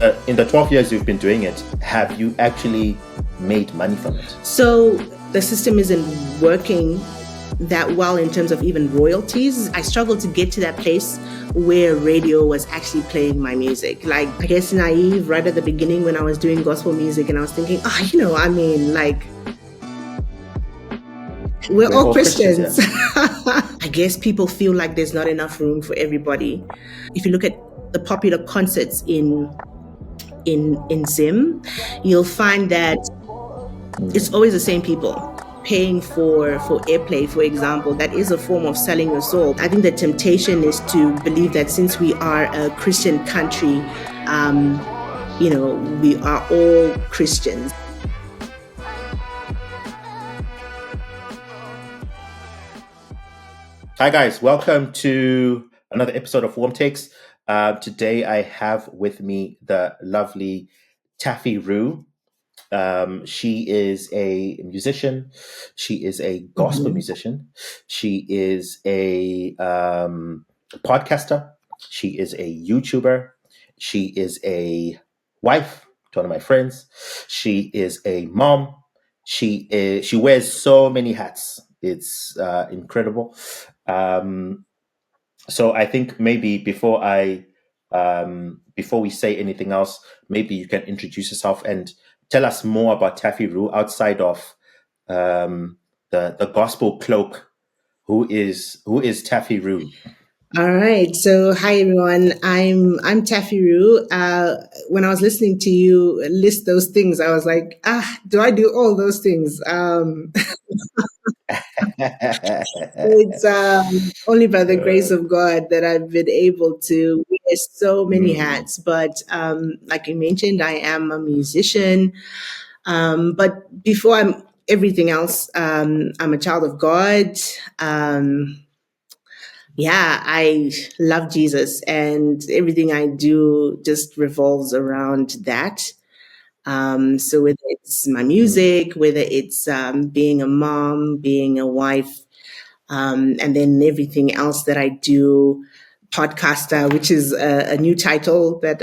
in the 12 years you've been doing it, have you actually made money from it? So the system isn't working that well in terms of even royalties. I struggled to get to that place where radio was actually playing my music. Like, I guess naive right at the beginning when I was doing gospel music, and I was thinking, we're all Christians. I guess people feel like there's not enough room for everybody. If you look at the popular concerts in Zim, you'll find that it's always the same people paying for airplay, for example. That is a form of selling your soul. I think the temptation is to believe that since we are a Christian country, we are all Christians. Hi guys, welcome to another episode of Warm Takes. Today I have with me the lovely TaffyRue. She is a musician. She is a gospel musician. She is a podcaster. She is a YouTuber. She is a wife to one of my friends. She is a mom. She wears so many hats. It's incredible. So I think maybe before we say anything else, maybe you can introduce yourself and tell us more about TaffyRue outside of the gospel cloak. Who is TaffyRue? All right. So, hi everyone. I'm TaffyRue. When I was listening to you list those things, I was like, do I do all those things? It's only by the grace of God that I've been able to wear so many hats. But like you mentioned, I am a musician. But before I'm everything else, I'm a child of God. I love Jesus, and everything I do just revolves around that. So whether it's my music, whether it's being a mom, being a wife, and then everything else that I do, podcaster, which is a new title that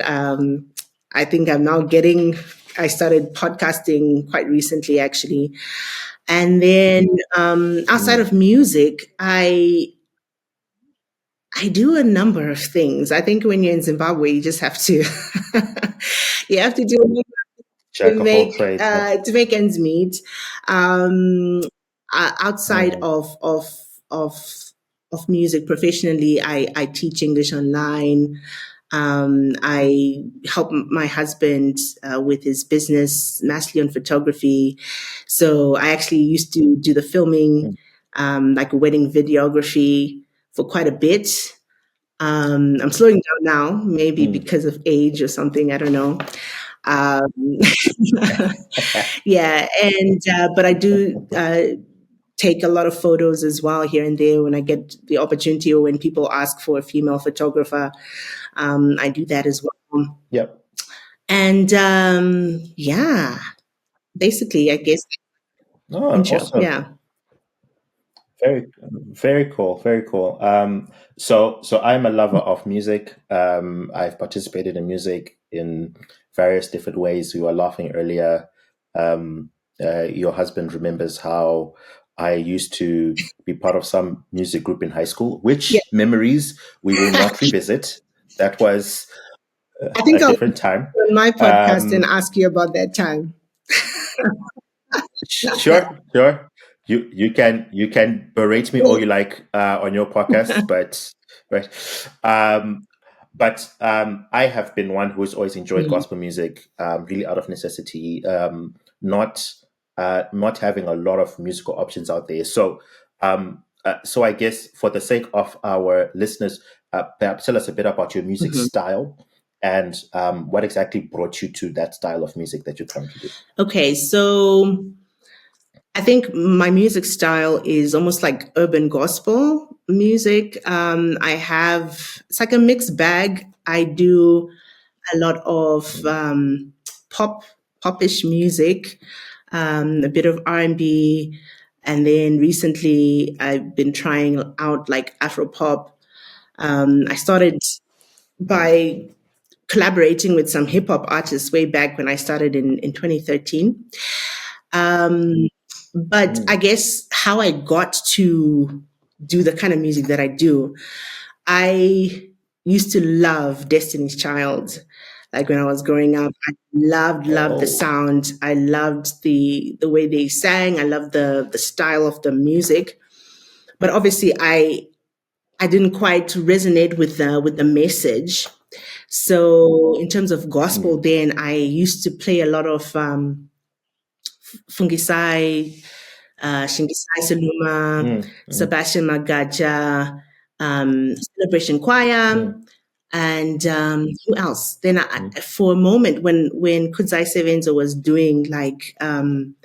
I think I'm now getting. I started podcasting quite recently, actually. And then outside of music, I do a number of things. I think when you're in Zimbabwe, you just have to you have to do a Jack of all trades. to make ends meet. Outside of music professionally, I teach English online. I help my husband with his business, mostly on photography. So I actually used to do the filming, like wedding videography, for quite a bit. I'm slowing down now, maybe because of age or something. I don't know. But I do take a lot of photos as well here and there when I get the opportunity, or when people ask for a female photographer. I do that as well. Yep. And basically, I guess. Awesome. Yeah. Very, very cool. Very cool. So I'm a lover of music. I've participated in music in various different ways. We were laughing earlier. Your husband remembers how I used to be part of some music group in high school, which memories we will not revisit. That was I think a different time. On my podcast and ask you about that time. Sure. You can berate me all you like on your podcast, but I have been one who's always enjoyed gospel music, really out of necessity, not having a lot of musical options out there. So I guess for the sake of our listeners, perhaps tell us a bit about your music style and what exactly brought you to that style of music that you currently do. Okay, so I think my music style is almost like urban gospel music. It's like a mixed bag. I do a lot of popish music, a bit of R&B, and then recently I've been trying out like Afro pop. I started by collaborating with some hip hop artists way back when I started in 2013. But I guess how I got to do the kind of music that I do, I used to love Destiny's Child. Like when I was growing up, I loved the Oh. sound. I loved the way they sang. I loved the style of the music. But obviously, I didn't quite resonate with the message. So in terms of gospel, then I used to play a lot of Fungisai, Shingisai Saluma, Sebastian Magaja, Celebration Choir, and who else? Then for a moment, when Kudzai Sevenzo was doing like urban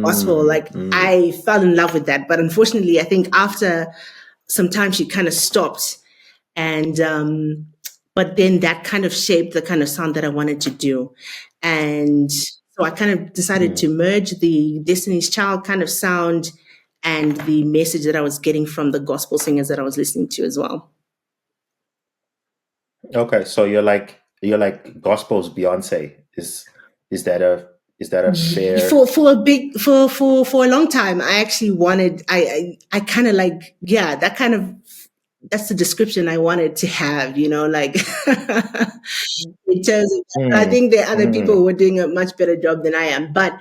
gospel, like I fell in love with that. But unfortunately, I think after some time, she kind of stopped, and but then that kind of shaped the kind of sound that I wanted to do, and so I kind of decided to merge the Destiny's Child kind of sound and the message that I was getting from the gospel singers that I was listening to as well. Okay, so you're like gospel's Beyonce. Is that a fair? For a long time, I actually wanted. I kind of like, yeah, that's the description I wanted to have. Like in terms of, I think there are other people who are doing a much better job than I am. But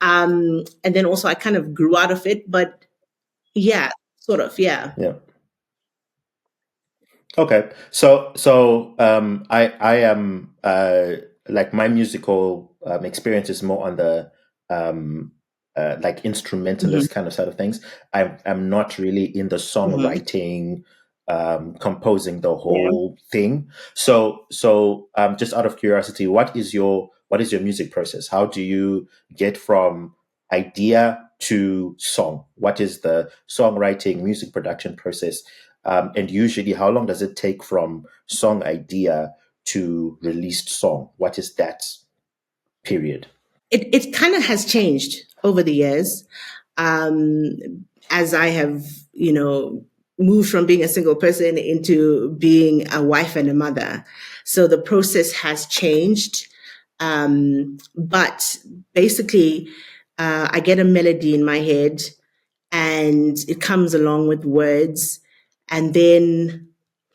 and then also I kind of grew out of it. But yeah, sort of, yeah. Yeah. Okay. So I am like my musical experience is more on the like instrumentalist kind of side of things. I'm not really in the songwriting, composing the whole thing. So just out of curiosity, what is your music process? How do you get from idea to song? What is the songwriting music production process? And usually, how long does it take from song idea to released song? What is that period? It kind of has changed over the years, as I have, moved from being a single person into being a wife and a mother. So the process has changed. But basically, I get a melody in my head and it comes along with words. And then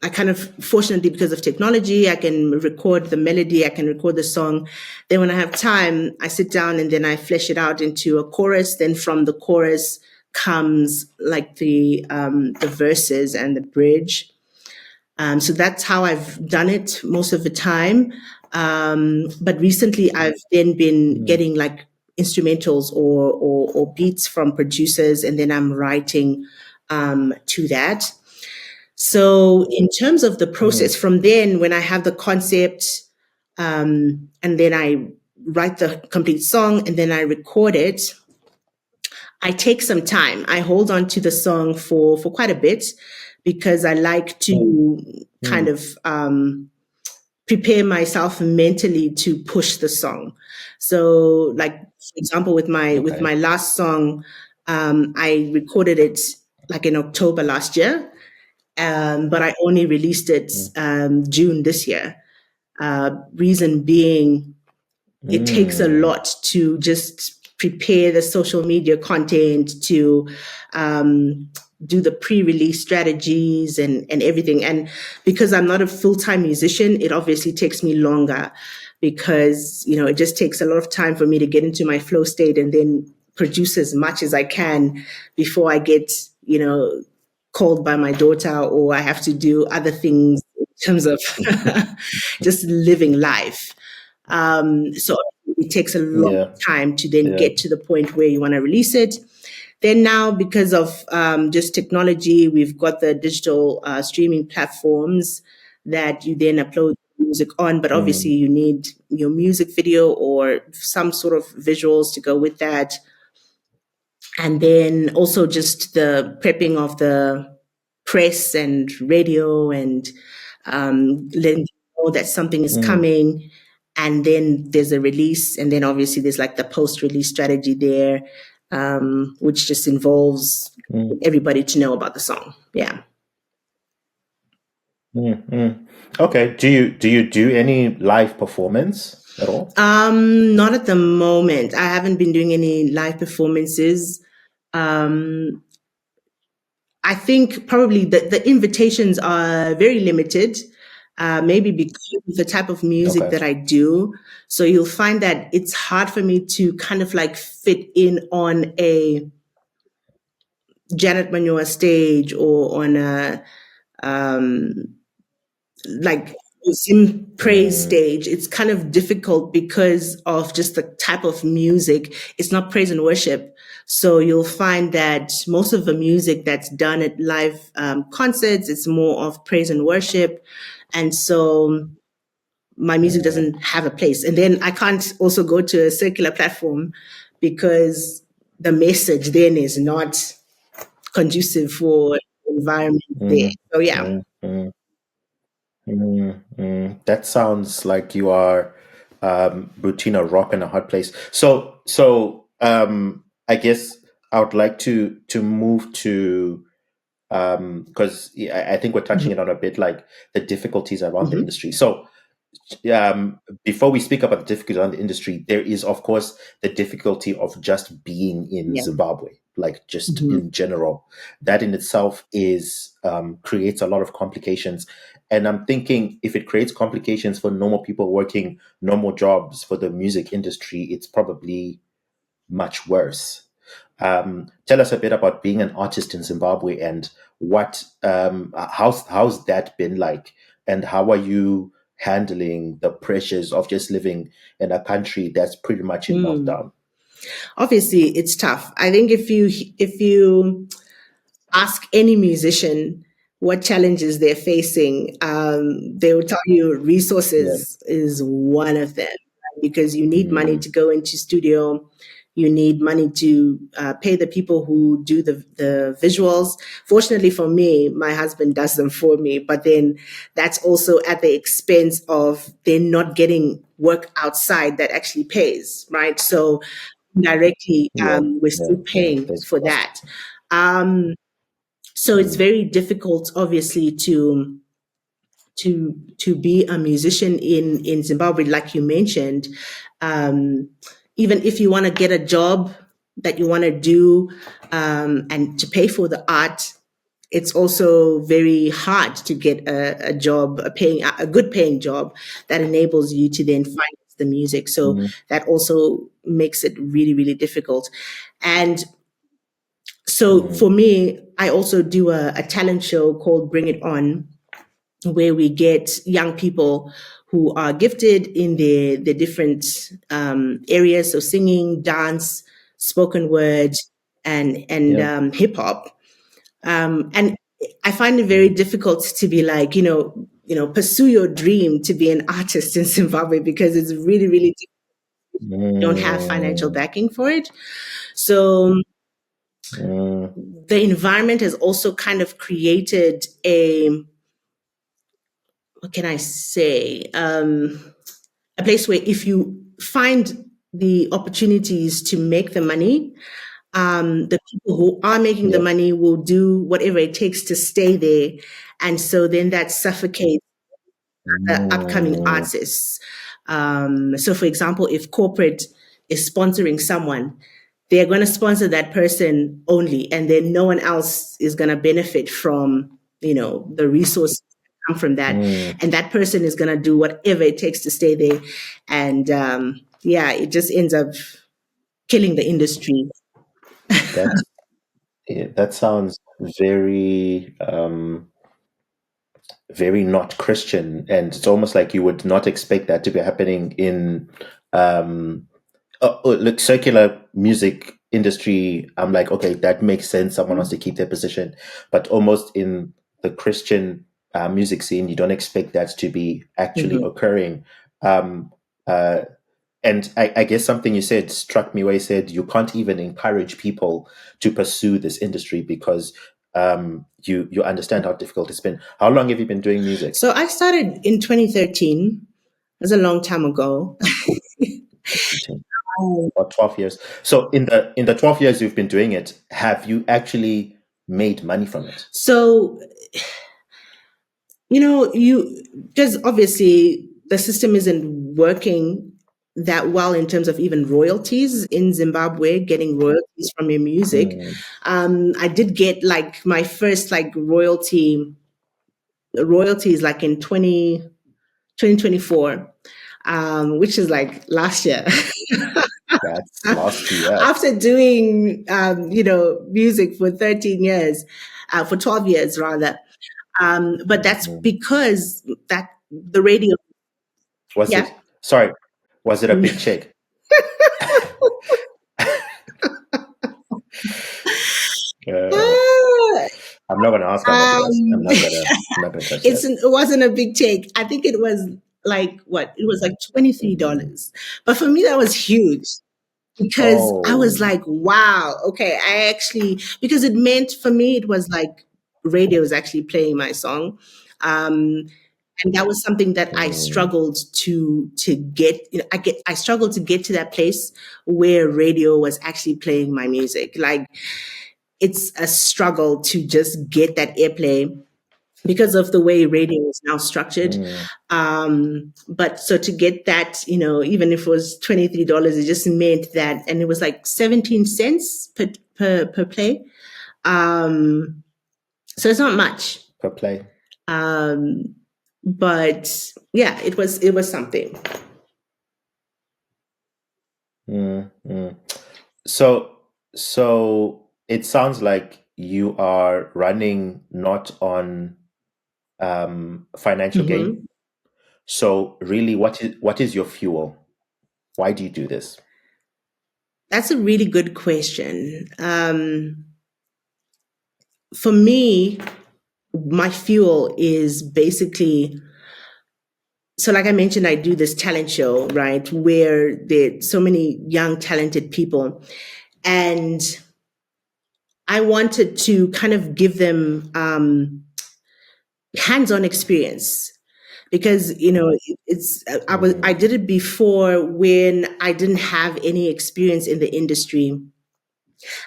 I kind of, fortunately, because of technology, I can record the melody, I can record the song. Then when I have time, I sit down and then I flesh it out into a chorus. Then from the chorus comes like the verses and the bridge. So that's how I've done it most of the time. But recently, I've then been getting like instrumentals or beats from producers, and then I'm writing to that. So in terms of the process, from then when I have the concept, and then I write the complete song, and then I record it, I take some time. I hold on to the song for quite a bit because I like to kind of prepare myself mentally to push the song. So, like for example, with my last song, I recorded it like in October last year, but I only released it June this year. Reason being, it takes a lot to just prepare the social media content, to do the pre-release strategies and everything. And because I'm not a full-time musician, it obviously takes me longer because, it just takes a lot of time for me to get into my flow state and then produce as much as I can before I get, called by my daughter or I have to do other things in terms of just living life. So it takes a long time to then get to the point where you want to release it. Then now, because of just technology, we've got the digital streaming platforms that you then upload music on, but obviously you need your music video or some sort of visuals to go with that. And then also just the prepping of the press and radio and letting you know that something is coming. And then there's a release. And then obviously there's like the post-release strategy there, which just involves everybody to know about the song. Yeah. Mm. Okay. Do you do any live performance at all? Not at the moment. I haven't been doing any live performances. Um, I think probably the invitations are very limited, maybe because of the type of music Okay. that I do. So you'll find that it's hard for me to kind of like fit in on a Janet Manua stage or on a um, like Zim praise Mm, stage. It's kind of difficult because of just the type of music. It's not praise and worship. So you'll find that most of the music that's done at live concerts, it's more of praise and worship. And so my music mm, doesn't have a place. And then I can't also go to a circular platform because the message then is not conducive for environment there. mm, So yeah. mm, mm, That sounds like you are between a rock and a hard place. So I guess I would like to move to because I think we're touching Mhm. it on a bit, like the difficulties around the Mhm. industry. So before we speak about the difficulty around the industry, there is, of course, the difficulty of just being in Yeah. Zimbabwe, like just Mhm. in general. That in itself is creates a lot of complications. And I'm thinking if it creates complications for normal people working normal jobs for the music industry, it's probably much worse. Tell us a bit about being an artist in Zimbabwe and what how's that been like, and how are you handling the pressures of just living in a country that's pretty much in Mm. meltdown? Obviously, it's tough. I think if you ask any musician what challenges they're facing, they will tell you Yeah. resources is one of them, right? Because you need money Mm, to go into studio. You need money to pay the people who do the visuals. Fortunately for me, my husband does them for me, but then that's also at the expense of then not getting work outside that actually pays, right? So directly, yeah, we're yeah, still yeah. paying There's for cost. that. Um, so it's Mm, very difficult, obviously, to be a musician in Zimbabwe, like you mentioned. Um, Even if you want to get a job that you want to do and to pay for the art, it's also very hard to get a job, a good paying job that enables you to then finance the music. So mm, that also makes it really, really difficult. And so mm, for me, I also do a talent show called Bring It On, where we get young people who are gifted in the different areas, so singing, dance, spoken word, and yeah. hip hop. And I find it very Mm, difficult to be like, pursue your dream to be an artist in Zimbabwe because it's really, really don't have financial mm, backing for it. So mm, the environment has also kind of created what can I say, a place where if you find the opportunities to make the money, the people who are making the yeah. money will do whatever it takes to stay there. And so then that suffocates upcoming Mm, artists. So, for example, if corporate is sponsoring someone, they're going to sponsor that person only, and then no one else is going to benefit from the resources that come from that, mm. and that person is going to do whatever it takes to stay there, and yeah, it just ends up killing the industry. That that sounds very very not Christian, and it's almost like you would not expect that to be happening in um, like circular music industry. I'm like, okay, that makes sense. Someone wants to keep their position, but almost in the Christian music scene, you don't expect that to be actually Mhm. occurring. Um, uh, and I guess something you said struck me where you said you can't even encourage people to pursue this industry because you understand how difficult it's been. How long have you been doing music? So I started in 2013. That's a long time ago. About 12 years. So in the 12 years you've been doing it, have you actually made money from it? So you because obviously the system isn't working that well in terms of even royalties in Zimbabwe, getting royalties from your music. Mm, I did get like my first like royalties like in 2024, which is like last year. that's last year. After doing, music for 13 years, for 12 years rather. But that's Mhm. because that the radio, Was yeah. it, sorry, was it a big check? Uh, Ah, I'm not gonna ask how much it was. um, I'm not gonna touch that. it wasn't a big take. I think it was like what? It was like Mm. $23. But for me, that was huge because I was Oh. like, wow, okay, I actually, because it meant for me, it was like radio is actually playing my song. Um, and that was something that I Mm, struggled to get. I struggled to get to that place where radio was actually playing my music. Like it's a struggle to just get that airplay because of the way radio is now structured. mm, But so to get that, even if it was $23, it just meant that, and it was like 17 cents per play. Um, so it's not much. per play. Um, but yeah, it was something. Mm, mm. So, so it sounds like you are running not on financial gain. Hmm. So, really, what is your fuel? Why do you do this? That's a really good question. For me, my fuel is basically, so like I mentioned, I do this talent show, right, where there's so many young talented people, and I wanted to kind of give them hands-on experience because I Mm, did it before when I didn't have any experience in the industry,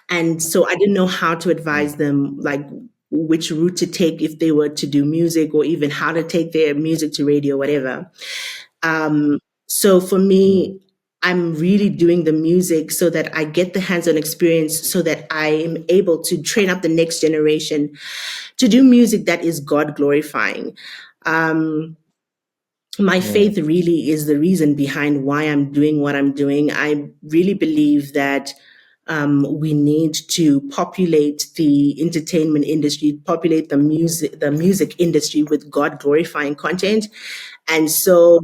and so I didn't know how to mm, advise them, like which route to take if they were to do music, or even how to take their music to radio, whatever. Um, so for mm, me, I'm really doing the music so that I get the hands-on experience, so that I am able to train up the next generation to do music that is God glorifying. Um, my mm, faith really is the reason behind why I'm doing what I'm doing. I really believe that we need to populate the entertainment industry, populate the music industry with God glorifying content. And so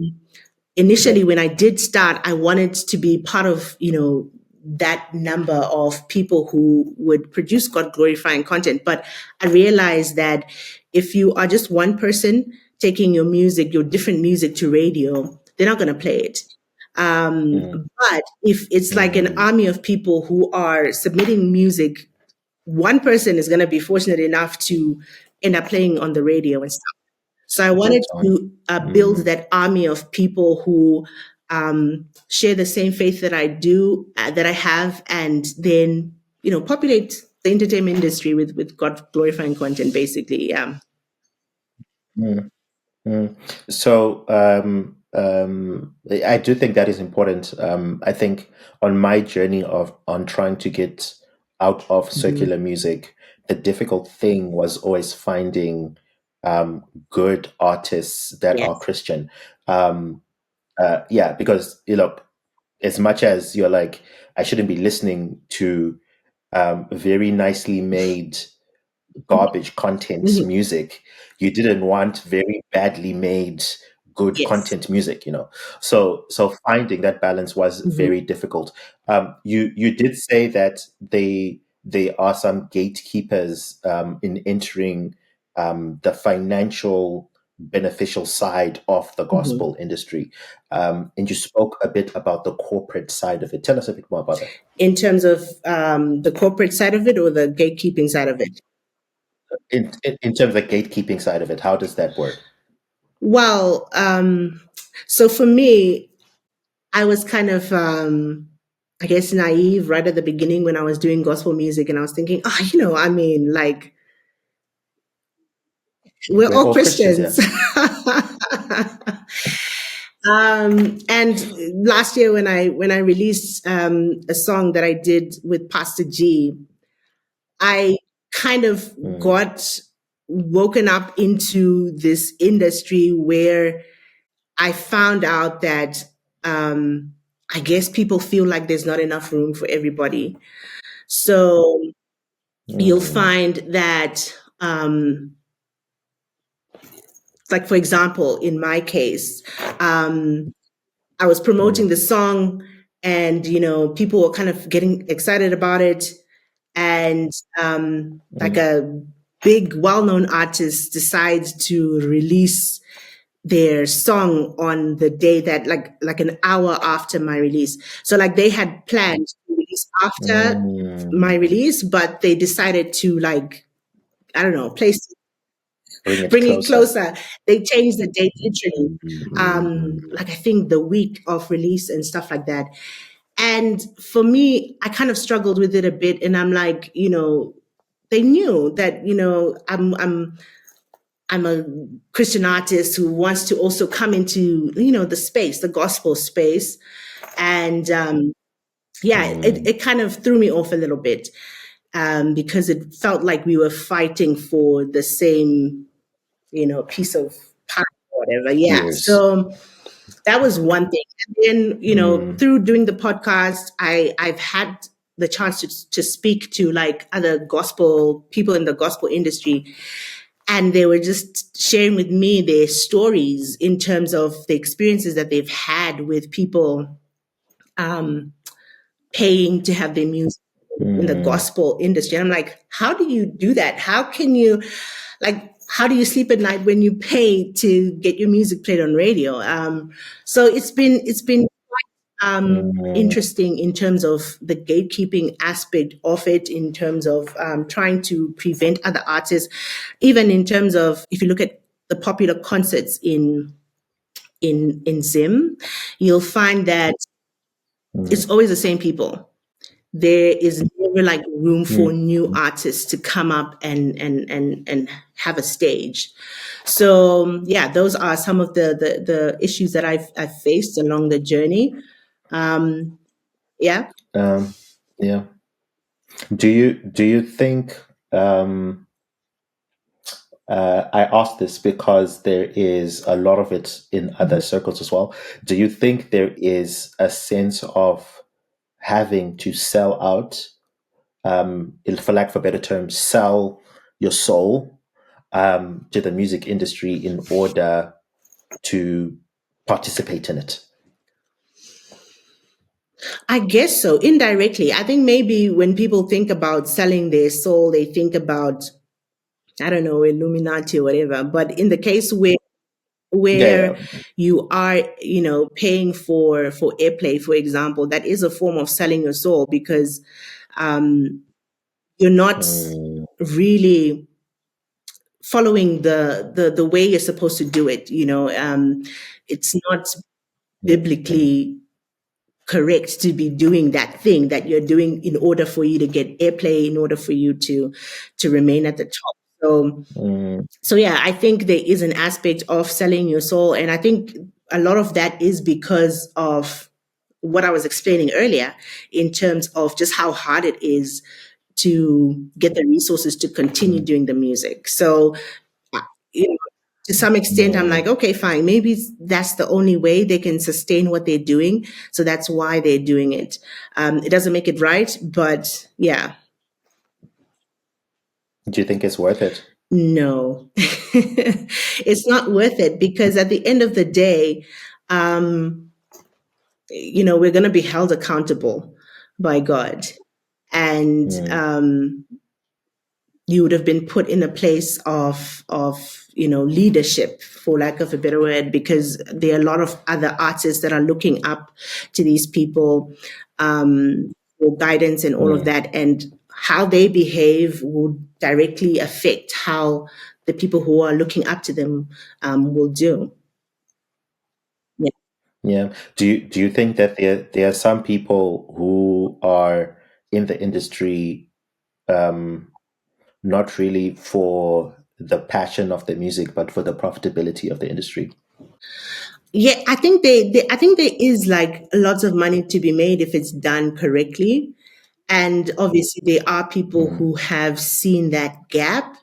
yeah. initially when I did start, I wanted to be part of, that number of people who would produce God glorifying content. But I realized that if you are just one person taking your music, your different music to radio, they're not going to play it. Mm, But if it's like an mm, army of people who are submitting music, one person is going to be fortunate enough to end up playing on the radio and stuff. So I put wanted it on. to build Mm, that army of people who share the same faith that I do, that I have, and then populate the entertainment industry with God glorifying content, basically. Yeah. mm. Mm. So I do think that is important. I think on my journey of on trying to get out of Hmm. circular music, the difficult thing was always finding good artists that are Yes. Christian. Um, yeah, because as much as you're like, I shouldn't be listening to very nicely made garbage content Hmm. music. You didn't want very badly made good Yes. content music, So finding that balance was Hmm. very difficult. You did say that they are some gatekeepers in entering the financial beneficial side of the Hmm. gospel industry. And you spoke a bit about the corporate side of it. Tell us a bit more about that. In terms of the corporate side of it or the gatekeeping side of it. In terms of the gatekeeping side of it, how does that work? Well, so for me, I was kind of, I guess, naive right at the beginning when I was doing gospel music, and I was thinking, I mean, like, We're We're all all Christians, yeah. Christians. And last year when I released a song that I did with Pastor G, I kind of Mm, got woken up into this industry where I found out that I guess people feel like there's not enough room for everybody. So you'll mm, find that, like, for example, in my case, um, I was promoting mm, the song, and people were kind of getting excited about it, and like mm, a big, well-known artist decides to release their song on the day that, like an hour after my release. So like they had planned to release after my mm. release, but they decided to, like, I don't know, place Bring it bring it closer. closer. They changed the date literally, Mm, like I think the week of release and stuff like that. And for me, I kind of struggled with it a bit, and I'm like, they knew that I'm a Christian artist who wants to also come into the space, the gospel space, and yeah, mm, it kind of threw me off a little bit, because it felt like we were fighting for the same piece of pie or whatever. Yeah, ears. so that was one thing. And then Mm, through doing the podcast, I've had the chance to speak to like other gospel people in the gospel industry, and they were just sharing with me their stories in terms of the experiences that they've had with people um, paying to have their music in the mm, gospel industry. And I'm like, how do you do that? How can you, like, how do you sleep at night when you pay to get your music played on radio? So it's been mm, interesting in terms of the gatekeeping aspect of it, in terms of trying to prevent other artists, even in terms of, if you look at the popular concerts in Zim, you'll find that mm, it's always the same people. There is never like room mm. for new artists to come up and have a stage. So yeah, those are some of the issues that I've faced along the journey. Um, yeah. Um, yeah. Do you think I ask this because there is a lot of it in other circles as well. Do you think there is a sense of having to sell out, for lack of a better term, sell your soul to the music industry in order to participate in it? I guess so, indirectly. I think maybe when people think about selling their soul, they think about, I don't know, Illuminati or whatever. But in the case Yeah, where yeah. you are, paying for airplay, for example, that is a form of selling your soul, because um, you're not Mm, really following the way you're supposed to do it. It's not mm, biblically correct to be doing that thing that you're doing in order for you to get airplay, in order for you to remain at the top. mm, So yeah, I think there is an aspect of selling your soul, and I think a lot of that is because of what I was explaining earlier, in terms of just how hard it is to get the resources to continue mm, doing the music. So uh, you know, to some extent, I'm like, mm. okay, fine. Maybe that's the only way they can sustain what they're doing. So that's why they're doing it. It doesn't make it right, but yeah, Do you think it's worth it? no, it's not worth it, because at the end of the day, um, we're going to be held accountable by God. And Mm, you would have been put in a place of leadership, for lack of a better word, because there are a lot of other artists that are looking up to these people for guidance and all of mm. that, and how they behave will directly affect how the people who are looking up to them will do. Yeah. Yeah. Do you think that there are some people who are in the industry, not really for the passion of the music, but for the profitability of the industry. Yeah, I think I think there is like lots of money to be made if it's done correctly. And obviously there are people Mm, who have seen that gap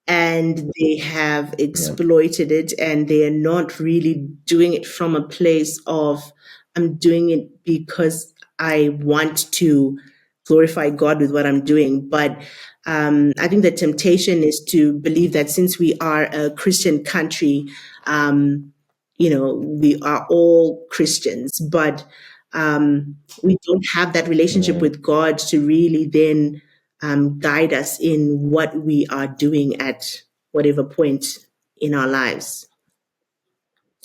and they have yeah. exploited it, and they are not really doing it from a place of, I'm doing it because I want to glorify God with what I'm doing. But I think the temptation is to believe that since we are a Christian country, we are all Christians, but we don't have that relationship Mm. with God to really then guide us in what we are doing at whatever point in our lives.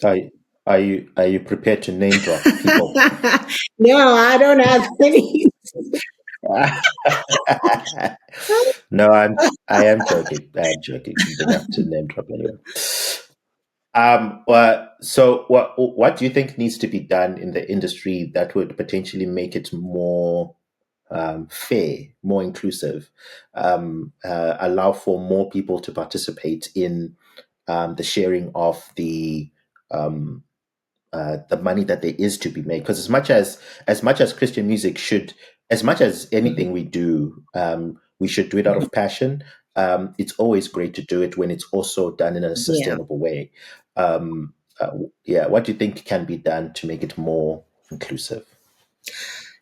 Are, are you prepared to name drop people? No, I don't have any. No, I am joking. I am joking. You don't have to name drop anyone. So what do you think needs to be done in the industry that would potentially make it more fair, more inclusive, allow for more people to participate in the sharing of the money that there is to be made? Because as much as Christian music should, as much as anything we do, we should do it out of passion. It's always great to do it when it's also done in a Yeah, sustainable way. Yeah, what do you think can be done to make it more inclusive?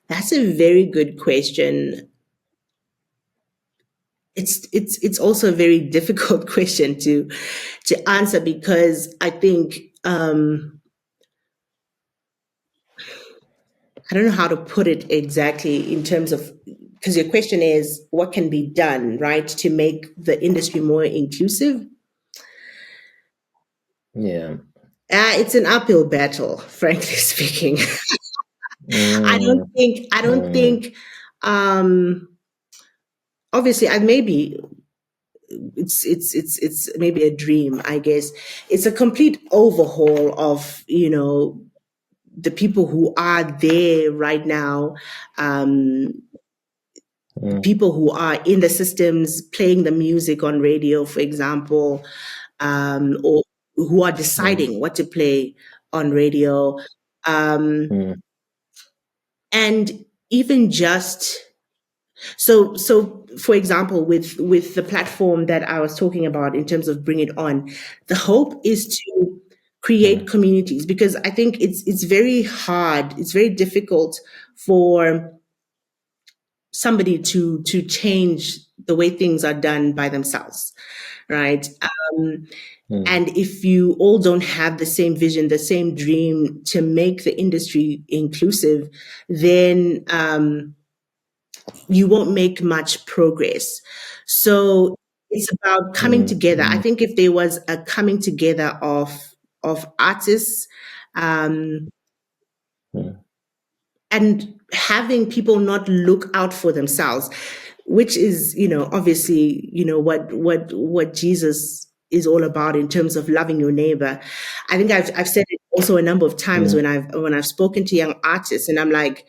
that's a very good question. It's also a very difficult question to answer, because I think I don't know how to put it exactly in terms of, because your question is what can be done, right, to make the industry more inclusive. Yeah. It's an uphill battle, frankly speaking. Mm, I don't mm, think obviously I maybe it's maybe a dream, I guess. It's a complete overhaul of, the people who are there right now, um, mm, people who are in the systems playing the music on radio, for example, or who are mm, deciding what to play on radio. Um, mm, and even just so for example, with the platform that I was talking about in terms of Bring It On, the hope is to create mm, communities, because I think it's very hard, it's very difficult for somebody to change the way things are done by themselves, right? mm, And if you all don't have the same vision, the same dream to make the industry inclusive, then you won't make much progress. So it's about coming mm, together. I mm, think if there was a coming together of artists, um, mm. and having people not look out for themselves, which is, obviously, what Jesus is all about in terms of loving your neighbor. I think I've said it also a number of times Mm, when I've spoken to young artists, and I'm like,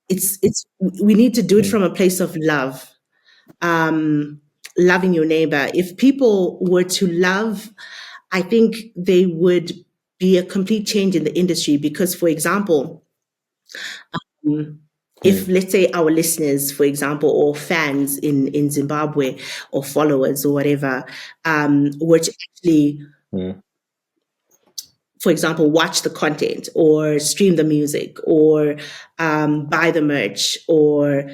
it's we need to do it mm. from a place of love, um, loving your neighbor. If people were to love, I think they would be a complete change in the industry. Because, for example, if, Mm, let's say, our listeners, for example, or fans in Zimbabwe, or followers or whatever, were to actually, mm, for example, watch the content or stream the music or buy the merch, or,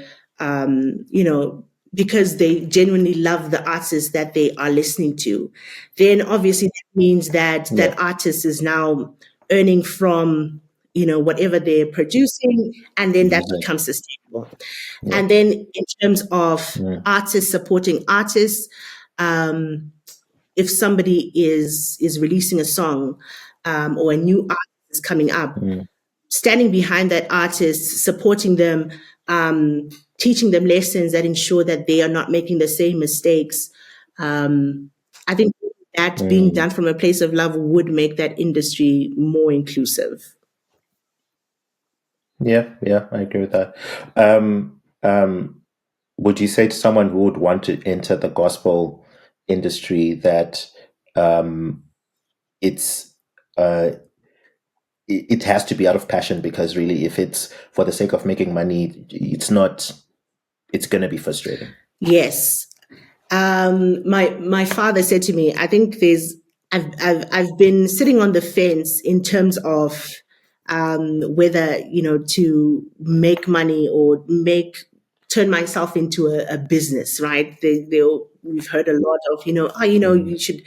because they genuinely love the artist that they are listening to, then obviously that means that yeah, that artist is now earning from, whatever they're producing, and then that music. becomes sustainable. Yeah. And then in terms of Mm, artists supporting artists, if somebody is releasing a song, or a new artist is coming up, mm, standing behind that artist, supporting them, teaching them lessons that ensure that they are not making the same mistakes. I think that being mm. done from a place of love would make that industry more inclusive. Yeah, yeah, I agree with that. Um, um, would you say to someone who would want to enter the gospel industry that it's uh, it has to be out of passion, because really, if it's for the sake of making money, it's not. It's going to be frustrating. Yes. My father said to me, I think I've been sitting on the fence in terms of whether, to make money or turn myself into a business, right? We've heard a lot of, you should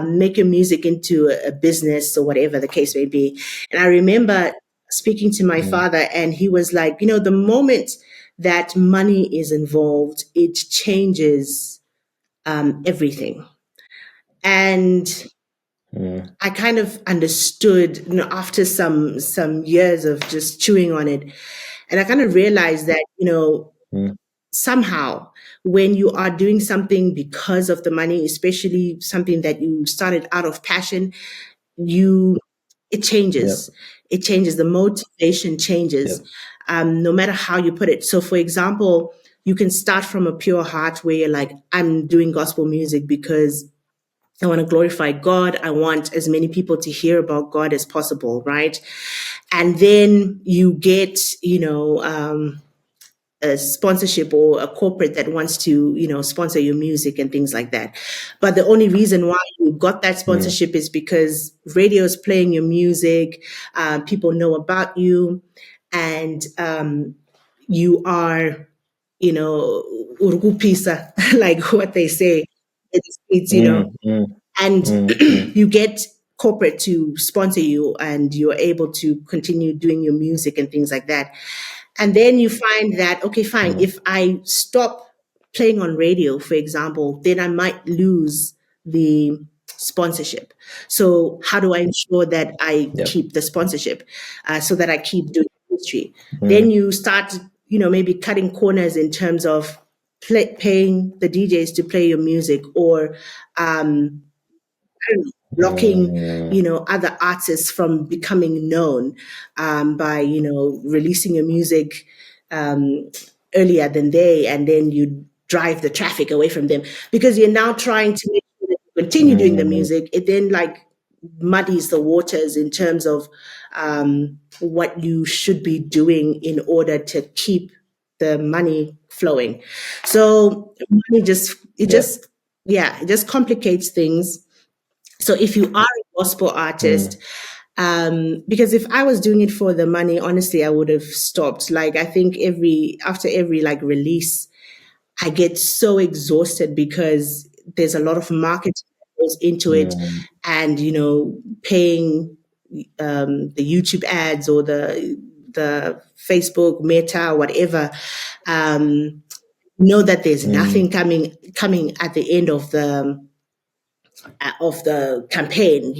make your music into a business or whatever the case may be. And I remember speaking to my father, and he was like, the moment that money is involved, it changes everything. And I kind of understood, after some years of just chewing on it, and I kind of realized that, somehow when you are doing something because of the money, especially something that you started out of passion, you it Yep. changes. It changes. The motivation changes, Yep. no matter how you put it. So, for example, you can start from a pure heart where you're like, I'm doing gospel music because I want to glorify God. I want as many people to hear about God as possible, right? And then you get, a sponsorship or a corporate that wants to, sponsor your music and things like that. But the only reason why you got that sponsorship is because radio is playing your music, people know about you, and you are, urukupisa, like what they say in the States. Mm, mm, And mm, mm. you get corporate to sponsor you, and you're able to continue doing your music and things like that. And then you find that, okay, fine, if I stop playing on radio, for example, then I might lose the sponsorship. So how do I ensure that I Yep. keep the sponsorship, so that I keep doing history? Then Mm, you start, maybe cutting corners in terms of paying the DJs to play your music, or um, blocking, mm, other artists from becoming known, by, releasing your music um, earlier than they, and then you drive the traffic away from them because you're now trying to make sure that you continue doing the mm. music. It then like muddies the waters in terms of what you should be doing in order to keep the money flowing. So money Yep. it just complicates things. So if you are a gospel artist, Mm, because if I was doing it for the money, honestly, I would have stopped. Like I think after every like release, I get so exhausted because there's a lot of marketing that goes into it, mm, and paying the YouTube ads or the Facebook Meta, whatever. Um, know that there's mm, nothing coming at the end of the campaign,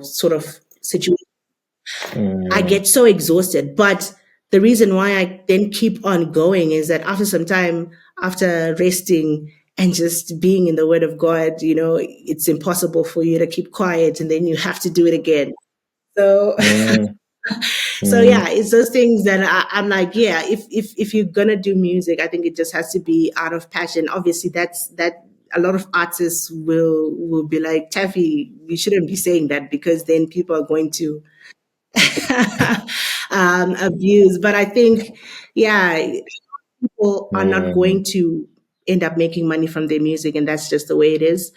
sort of situation. I mm. get so exhausted. But the reason why I then keep on going is that after some time, after resting and just being in the Word of God, it's impossible for you to keep quiet, and then you have to do it again. So, Mm, so mm, yeah, it's those things that I'm like, yeah, if you're gonna do music, I think it just has to be out of passion. Obviously, that a lot of artists will be like, Taffy, you shouldn't be saying that because then people are going to abuse. But I think, yeah, people are not mm, going to end up making money from their music, and that's just the way it is.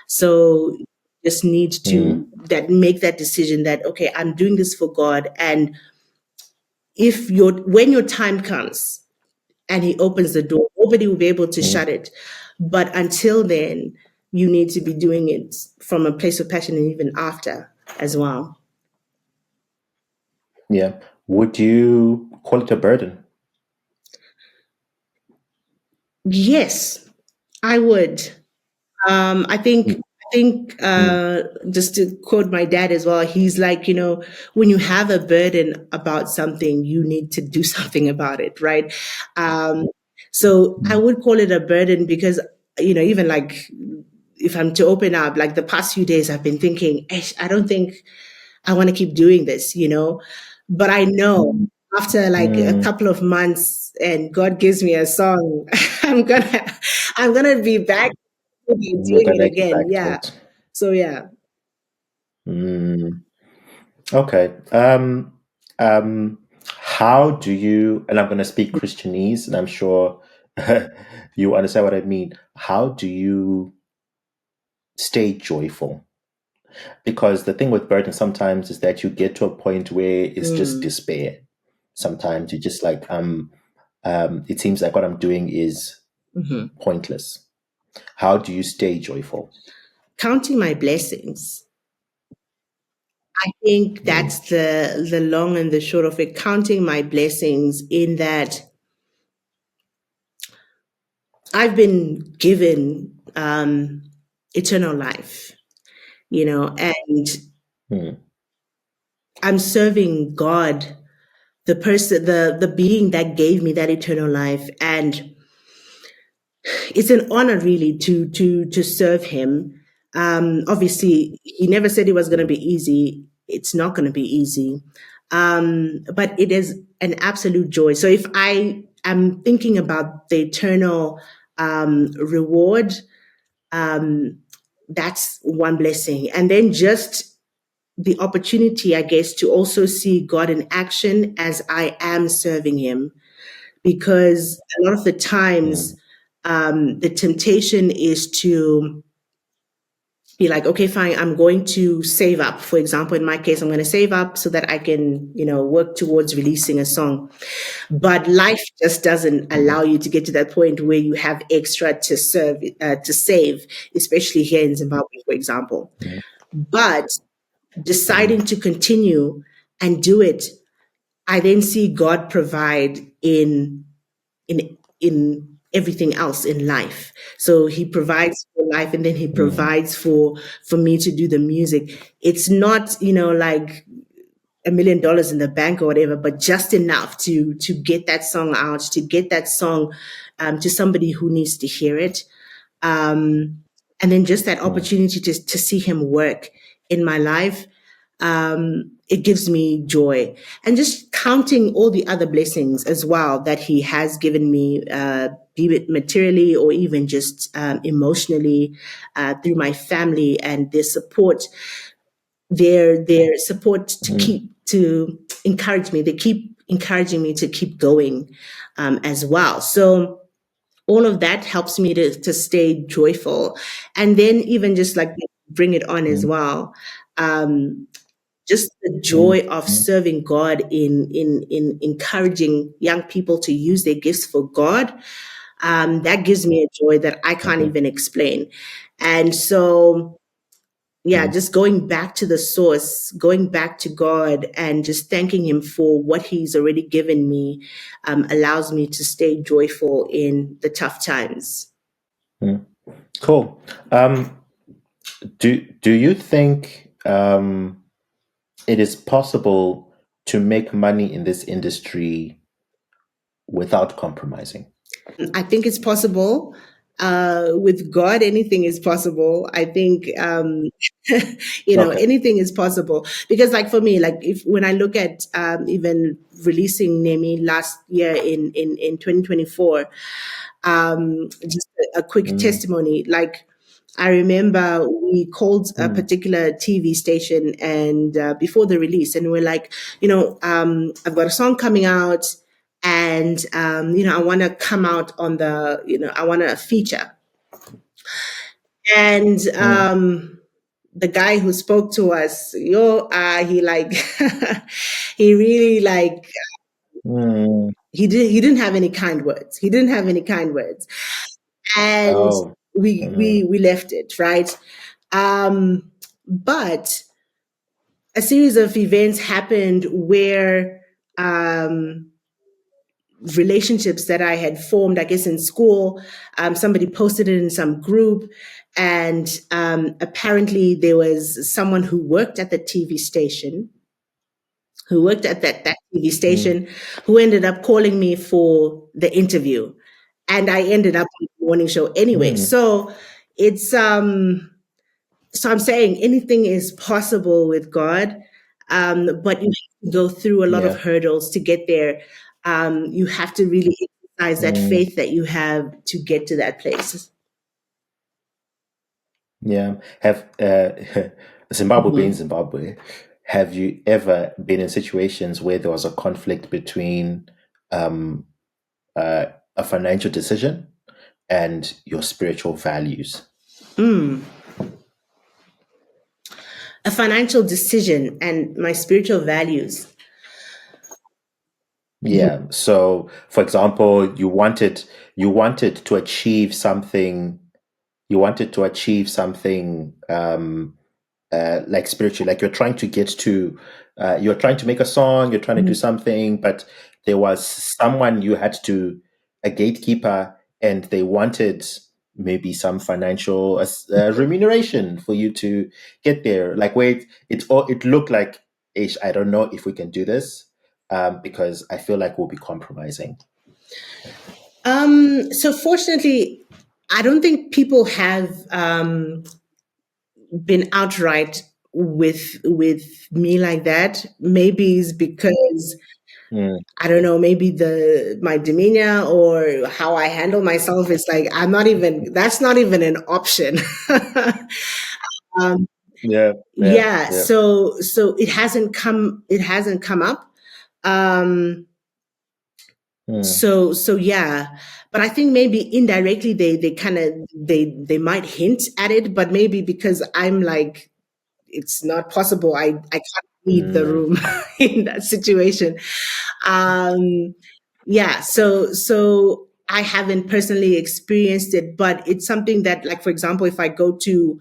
So you just need mm. to that make that decision that okay, I'm doing this for God, and if your when your time comes and He opens the door, nobody will be able to Mm. shut it. But until then, you need to be doing it from a place of passion, and even after as well. Yeah. Would you call it a burden? Yes, I would. I think Mm, just to quote my dad as well, he's like, when you have a burden about something, you need to do something about it, right? Um, so I mm, would call it a burden because, even like if I'm to open up, like the past few days, I've been thinking, "Eish, I don't think I want to keep doing this, but I know after like a mm, couple of months and God gives me a song, I'm gonna I'm gonna be back You're doing it gonna get again. back to Yeah. it. So yeah. Mm, okay. How do you? And I'm gonna speak Christianese, and I'm sure you understand what I mean. How do you stay joyful? Because the thing with burden sometimes is that you get to a point where it's just Mm. despair. Sometimes you just like it seems like what I'm doing is Mhm. pointless. How do you stay joyful? Counting my blessings. I think Mm, that's the long and the short of it. Counting my blessings in that I've been given eternal life, and mm, I'm serving God, the person, the being that gave me that eternal life, and it's an honor really to serve Him. Obviously, He never said it was going to mm, be easy. It's not going to be easy, but it is an absolute joy. So if I am thinking about the eternal reward, um, that's one blessing, and then just the opportunity, I guess, to also see God in action as I am serving Him. Because a lot of the times, mm, the temptation is to be like, okay, fine, I'm going to save up. For example, in my case, I'm going to save up so that I can, work towards releasing a song. But life just doesn't allow mm, you to get to that point where you have extra to save, especially here in Zimbabwe, for example. mm, But mm, deciding to continue and do it, I then see God provide in everything else in life. So He provides for life, and then He mm, provides for me to do the music. It's not like $1 million in the bank or whatever, but just enough to get that song out, to get that song to somebody who needs to hear it. And then just that mm, opportunity to see Him work in my life, it gives me joy. And just counting all the other blessings as well that He has given me, be it materially or even just emotionally, through my family and their support mm, to encourage me. They keep encouraging me to keep going as well. So all of that helps me to stay joyful, and then even just like bring it on as mm, well. Um, just the mm, joy of mm, serving God in encouraging young people to use their gifts for God. That gives me a joy that I can't mhm, even explain. And so, yeah, mm, just going back to the source, going back to God, and just thanking Him for what He's already given me, allows me to stay joyful in the tough times. mm. Cool. Do you think it is possible to make money in this industry without compromising? I think it's possible. With God, anything is possible. I think, Okay. anything is possible. Because, like for me, like if when I look at even releasing Nemi last year in 2024, just a quick Mm, testimony. Like I remember we called a mm, particular TV station and before the release, and we're like, I've got a song coming out, and I want to come out on I want to feature, and mm, the guy who spoke to us, he like, he really like mm. he didn't have any kind words. He didn't have any kind words, and Oh. we Mm, we we left it right. But a series of events happened where relationships that I had formed, I guess, in school, somebody posted it in some group. And apparently, there was someone who worked at the TV station, who worked at that TV mm, station, who ended up calling me for the interview. And I ended up on the morning show anyway. mm, So it's so I'm saying anything is possible with God, but you have to go through a lot of yeah. hurdles to get there. You have to really exercise that Mm, faith that you have to get to that place. Yeah. Have Zimbabwe being Mhm. Zimbabwe, have you ever been in situations where there was a conflict between um, a financial decision and your spiritual values? Mm. A financial decision and my spiritual values. Mhm. Yeah. So, for example, you wanted to achieve something. You wanted to achieve something like spiritually, like you're trying to make a song, you're trying to do Mhm. something, but there was someone you had to, a gatekeeper, and they wanted maybe some financial remuneration for you to get there. Like, wait, it looked like, Ish, I don't know if we can do this because I feel like we'll be compromising. So fortunately, I don't think people have been outright with me like that. Maybe it's because Mm, I don't know, maybe the my demeanor or how I handle myself is like I'm not even that's not even an option. um, yeah, yeah, yeah, yeah. so it hasn't come up. Um, Mm, so yeah, but I think maybe indirectly they kind of they might hint at it, but maybe because I'm like it's not possible. I can't read the mm, room in that situation. Um, yeah, so I haven't personally experienced it, but it's something that, like for example, if I go to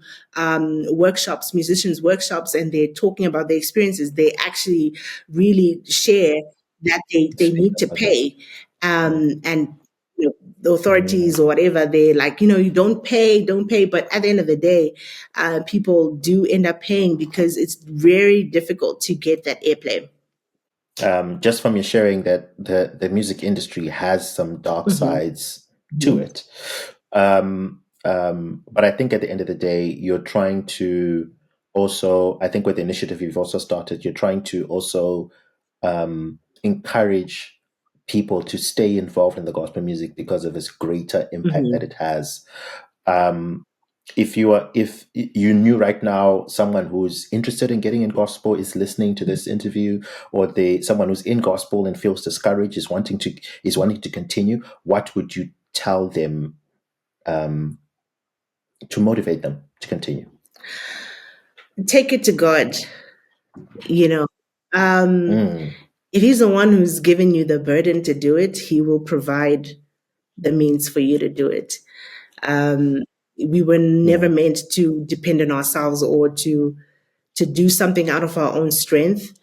workshops, musicians workshops, and they're talking about their experiences, they actually really share that they speak need to about this. pay, Mm, and the mm. authorities or whatever, they're like, you don't pay. But at the end of the day, people do end up paying because it's very difficult to get that airplay. Just from your sharing that the music industry has some dark Hmm. sides to Hmm. it. But I think at the end of the day, you're trying to also, I think with the initiative you've also started, you're trying to also encourage people to stay involved in the gospel music because of its greater impact that Hmm. it has. Um, if you knew right now someone who's interested in getting in gospel is listening to this interview, or someone who's in gospel and feels discouraged is wanting to continue, what would you tell them um, to motivate them to continue? Take it to God, you know. Um, Mm, if He's the one who's given you the burden to do it, He will provide the means for you to do it. Um, we were never mm, meant to depend on ourselves or to do something out of our own strength.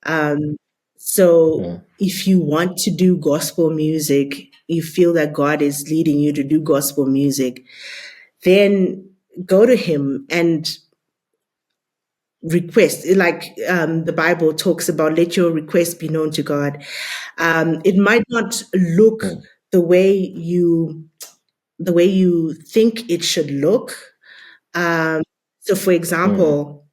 Um, so mm, if you want to do gospel music, you feel that God is leading you to do gospel music, then go to Him and request. Like the Bible talks about, let your request be known to God. It might not look mm, the way you think it should look. Um, so, for mm, example,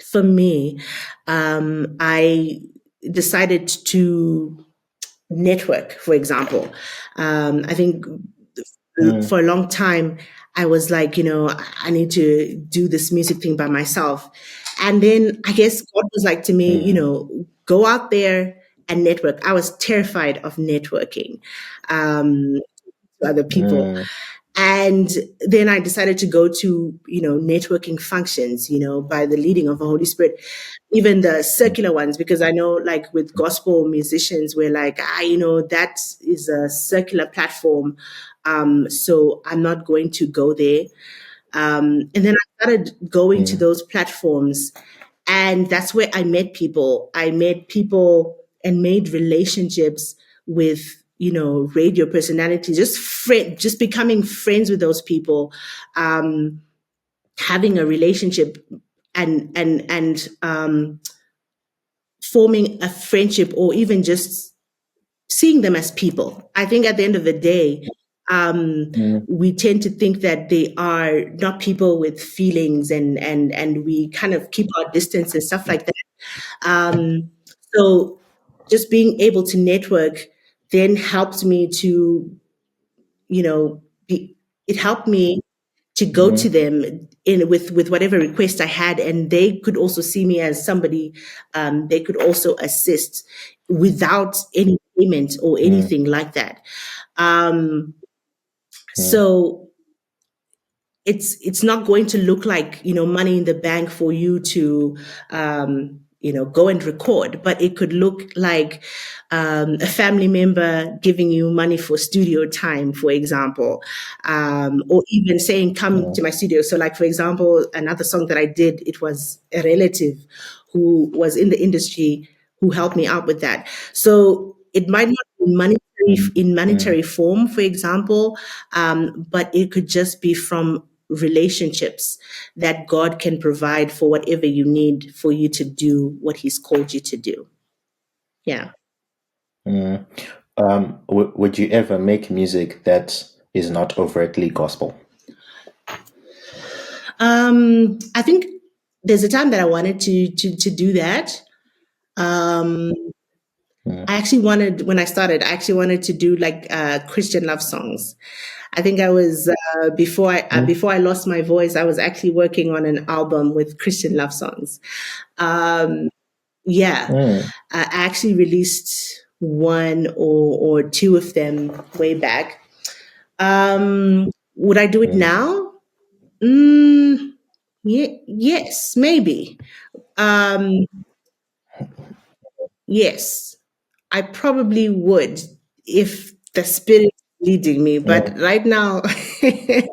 for me, I decided to network, for example. I think mm, for a long time, I was like, I need to do this music thing by myself. And then I guess God was like to me, mm, go out there and network. I was terrified of networking to other people. mm, And then I decided to go to, networking functions, by the leading of the Holy Spirit, even the mm, circular ones, because I know like with gospel musicians, we're like, that is a circular platform. So I'm not going to go there. And then I started going to mm, those platforms, and that's where I met people. I met people and made relationships with, radio personalities, just becoming friends with those people, um, having a relationship and forming a friendship, or even just seeing them as people. I think at the end of the day, mm, we tend to think that they are not people with feelings, and we kind of keep our distance and stuff like that. Um, so just being able to network then helped me to, you know, be, it helped me to go to mm, them in with whatever request I had, and they could also see me as somebody they could also assist without any payment or mm, anything like that. Um, mm, so it's not going to look like, money in the bank for you to go and record, but it could look like a family member giving you money for studio time, for example, or even saying come to mm, my studio. So like, for example, another song that I did, it was a relative who was in the industry who helped me out with that. So it might not be monetary mm, in mm, monetary form, for example, but it could just be from relationships that God can provide for whatever you need for you to do what He's called you to do. Yeah. mm. Would you ever make music that is not overtly gospel? I think there's a time that I wanted to do that. Um, Mm, when I started, I actually wanted to do like Christian love songs. I think I was mm, before I lost my voice, I was actually working on an album with Christian love songs. Um, yeah, mm, I actually released one or two of them way back. Would I do it mm, now? Mm, yes, maybe. Um, yes, I probably would if the spirit is leading me. But mm. right now, Okay.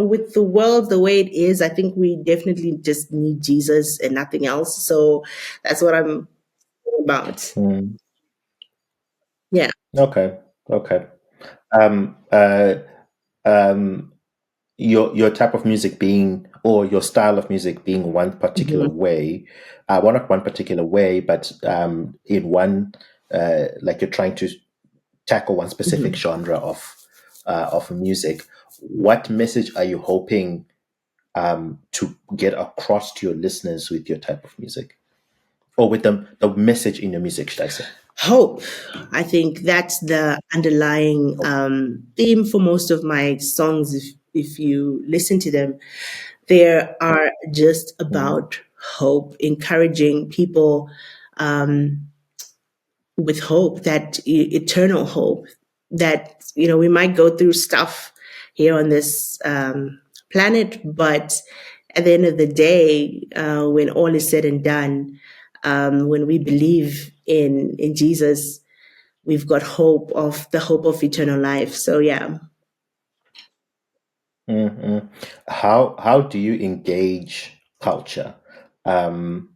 with the world the way it is, I think we definitely just need Jesus and nothing else. So that's what I'm about. Mm, Yeah. okay. Okay. Um, uh, um, your type of music being, or your style of music being one particular Mhm. way, well, not one particular way, but in one, like you're trying to tackle one specific Mhm. genre of music. What message are you hoping to get across to your listeners with your type of music, or with the message in your music, should I say? Hope. I think that's the underlying theme for most of my songs. If you listen to them, they are just Mm, about hope, encouraging people um, with hope, that eternal hope, that we might go through stuff here on this planet, but at the end of the day, when all is said and done, when we believe in Jesus, we've got the hope of eternal life. So yeah. mm, mm. How do you engage culture? Um,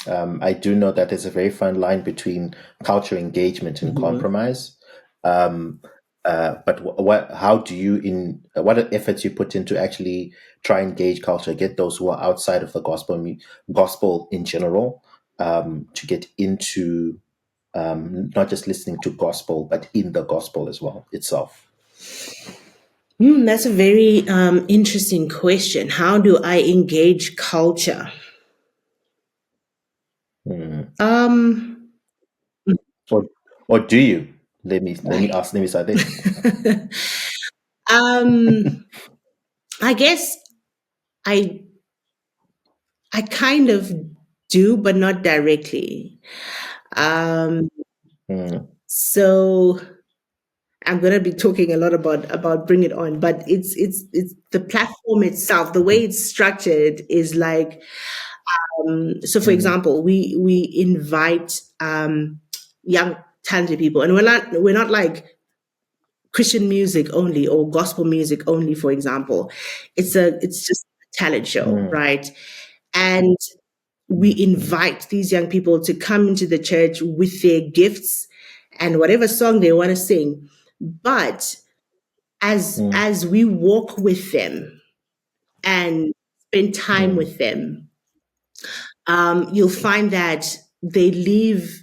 I do know that there's a very fine line between cultural engagement and Mhm. compromise. Um, but how do you what are efforts you put in to actually try and engage culture, get those who are outside of the gospel in general, to get into not just listening to gospel, but in the gospel as well itself? That's a very interesting question. How do I engage culture? Mm. Um, Or or do you? right. Let me start there. um, I guess I I kind of do, but not directly. Um, Mm, so I'm going to be talking a lot about Bring It On, but it's the platform itself, the way mhm, it's structured is like, so for mm, example, we invite young talented people, and we're not like Christian music only or gospel music only, for example. It's just a talent show, mm, right? And we mm, mm, invite these young people to come into the church with their gifts and whatever song they want to sing. But mm, as we walk with them and spend time mm, with them, you'll find that they leave,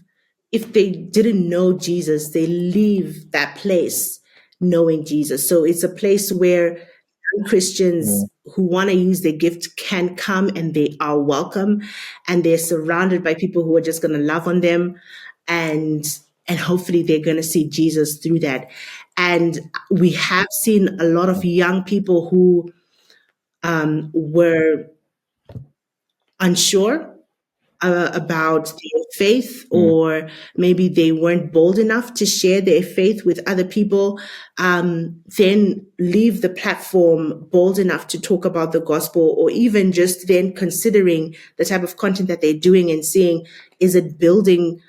if they didn't know Jesus, they leave that place knowing Jesus. So it's a place where young Christians mm, who want to use their gift can come, and they are welcome, and they're surrounded by people who are just going to love on them, and hopefully they're going to see Jesus through that. And we have seen a lot of young people who were unsure about their faith, mm, or maybe they weren't bold enough to share their faith with other people, then leave the platform bold enough to talk about the gospel, or even just then considering the type of content that they're doing and seeing, is it building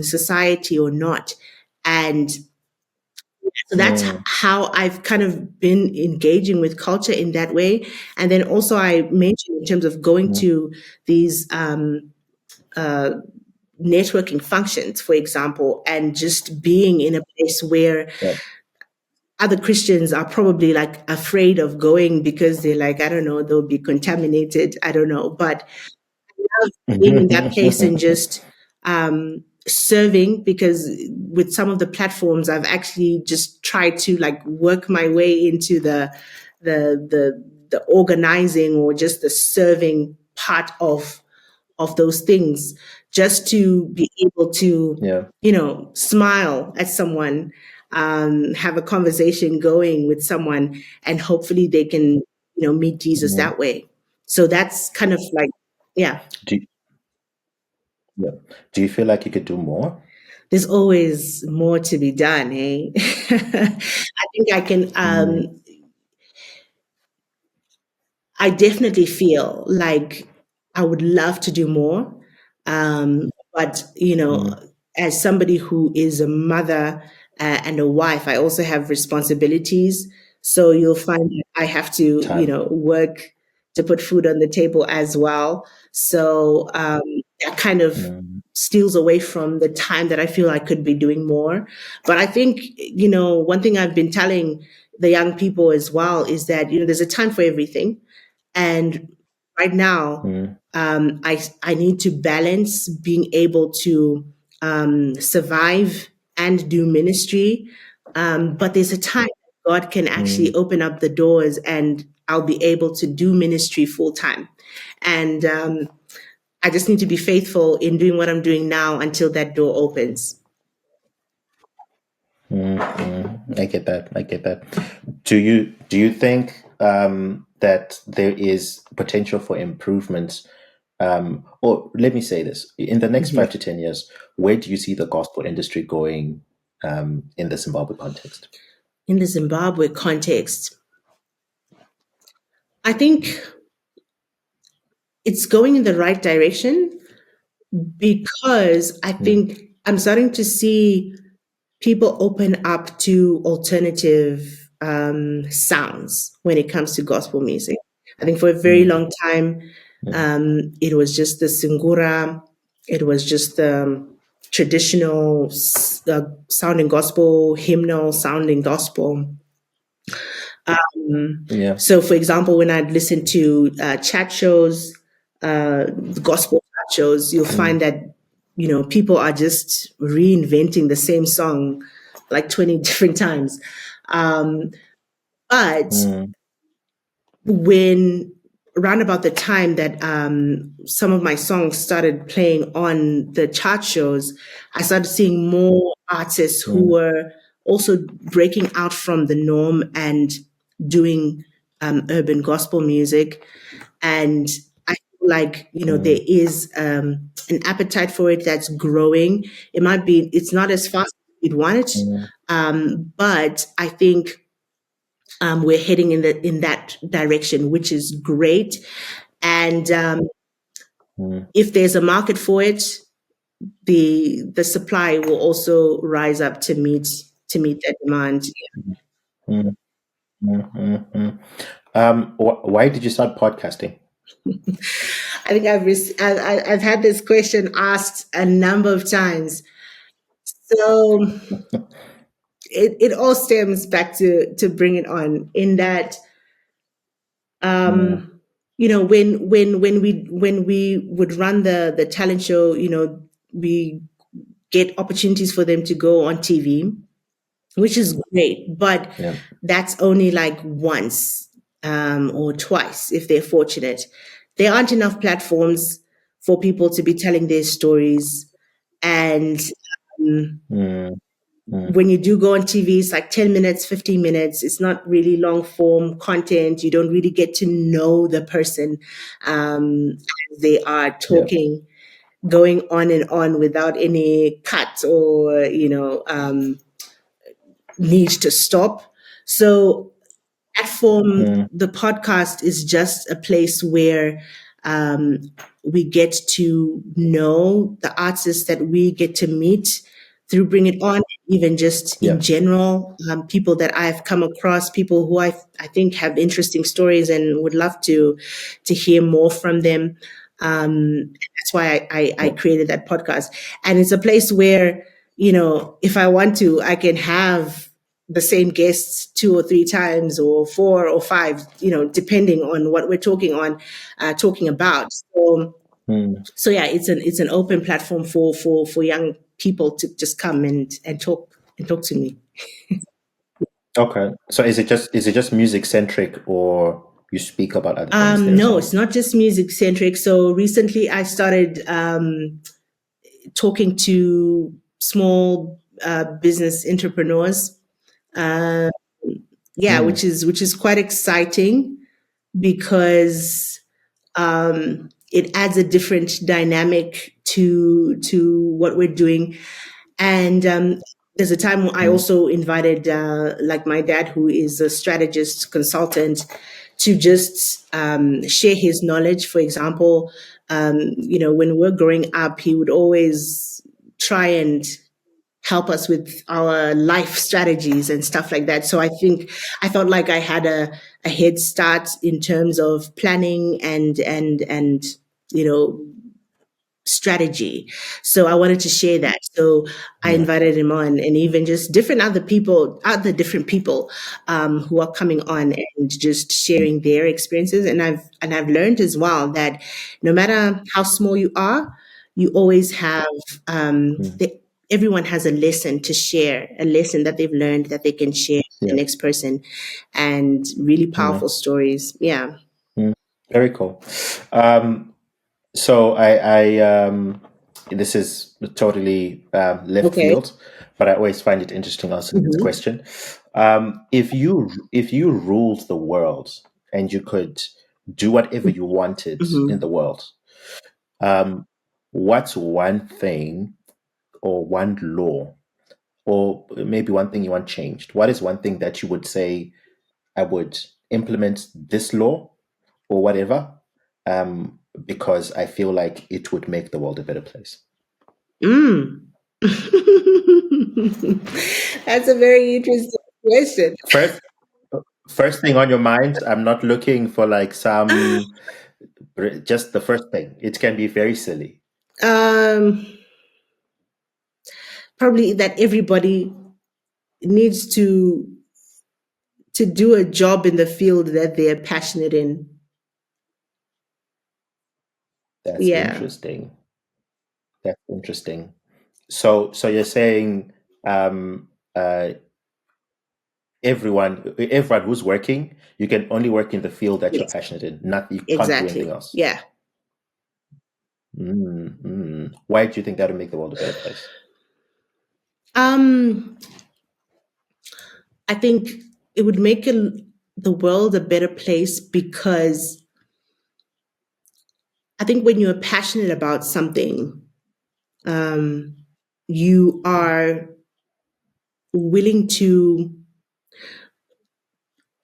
society or not? And so that's mm, how I've kind of been engaging with culture in that way. And then also, I mentioned in terms of going mm. to these uh, networking functions, for example, and just being in a place where Yeah. other Christians are probably like afraid of going because they're like, I don't know, they'll be contaminated. I don't know. But being in that place and just serving, because with some of the platforms I've actually just tried to like work my way into the organizing or just the serving part of those things, just to be able to, Yeah. smile at someone, have a conversation going with someone, and hopefully they can, meet Jesus Mm. that way. So that's kind of like, yeah, Do you, yeah. Do you feel like you could do more? there's always more to be done, eh? I think I can, Mm, I definitely feel like I would love to do more. But, mm. as somebody who is a mother and a wife, I also have responsibilities. So you'll find that I have to, Time. work to put food on the table as well. So that kind of Mm, steals away from the time that I feel I could be doing more. But I think, one thing I've been telling the young people as well is that, there's a time for everything. And right now, mm, I need to balance being able to survive and do ministry. But there's a time God can actually mm, open up the doors, and I'll be able to do ministry full time. And I just need to be faithful in doing what I'm doing now until that door opens. I get that. I get that. Do you think that there is potential for improvements? Or let me say this: in the next Mhm. 5 to 10 years, where do you see the gospel industry going in the Zimbabwe context? In the Zimbabwe context, I think it's going in the right direction, because I Mm, think I'm starting to see people open up to alternative sounds when it comes to gospel music. I think for a very mm, long time, mm, it was just the singura, it was just the traditional sounding gospel, hymnal sounding gospel. yeah. So, for example, when I'd listen to chat shows, gospel chat shows, you'll Mm, find that, people are just reinventing the same song like 20 different times. Um, but mm, when around about the time that some of my songs started playing on the chart shows, I started seeing more artists who mm, were also breaking out from the norm and doing urban gospel music. And I feel like, there mm, is an appetite for it that's growing. It's not as fast as we'd want it, mm, but I think we're heading in that direction, which is great. And mm, if there's a market for it, the supply will also rise up to meet that demand. mm, mm. Why did you start podcasting? I think I've had this question asked a number of times. So it all stems back to bring it on, in that Mm, when we would run the talent show, we get opportunities for them to go on TV, which is great, but yeah. that's only like once or twice if they're fortunate. There aren't enough platforms for people to be telling their stories, and um, Mm, mm, when you do go on TV, it's like 10 minutes, 15 minutes. It's not really long form content. You don't really get to know the person as they are yeah. talking, going on and on without any cuts or, need to stop. So platform, Mm, the podcast is just a place where um, we get to know the artists that we get to meet through Bring It On, even just yeah. in general, people that I've come across, people who I think have interesting stories and would love to hear more from them. That's why I Yeah. created that podcast. And it's a place where, if I want to, I can have the same guests two or three times or four or five, depending on what we're talking about. Mm. So yeah, it's an open platform for young people to just come and talk to me. Okay. So is it just music centric, or you speak about other things there as No, it's well? not just music centric. So recently I started talking to small business entrepreneurs. Uh, yeah, Mm, which is quite exciting because it adds a different dynamic to what we're doing. And there's a time when I mm, also invited, like my dad, who is a strategist consultant, to just share his knowledge. For example, when we're growing up, he would always try and help us with our life strategies and stuff like that. So I felt like I had a head start in terms of planning and you know strategy. So I wanted to share that. So I yeah. invited him on, and even just other different people who are coming on and just sharing their experiences. And I've learned as well that no matter how small you are, you always have Mm, everyone has a lesson to share, a lesson that they've learned that they can share to the yeah. next person, and really Mm, powerful stories. Yeah. mm. Very cool. Um, so this is totally left Okay. field, but I always find it interesting answering this Hmm. question. If you ruled the world and you could do whatever you wanted in Hmm. the world, um, what's one thing or one law, or maybe one thing you want changed? What is one thing that you would say, I would implement this law or whatever, because I feel like it would make the world a better place? Mm. That's a very interesting question. First, first thing on your mind. I'm not looking for like some, just the first thing. It can be very silly. Um, Probably that everybody needs to do a job in the field that they're passionate in. That's Yeah. interesting. That's interesting. So you're saying, um, uh, everyone who's working, you can only work in the field that you're Yes. passionate in. Not You can't do anything Exactly. else. Yeah. Why do you think that would make the world a better place? Um, I think it would make the world a better place because I think when you're passionate about something, um, you are willing to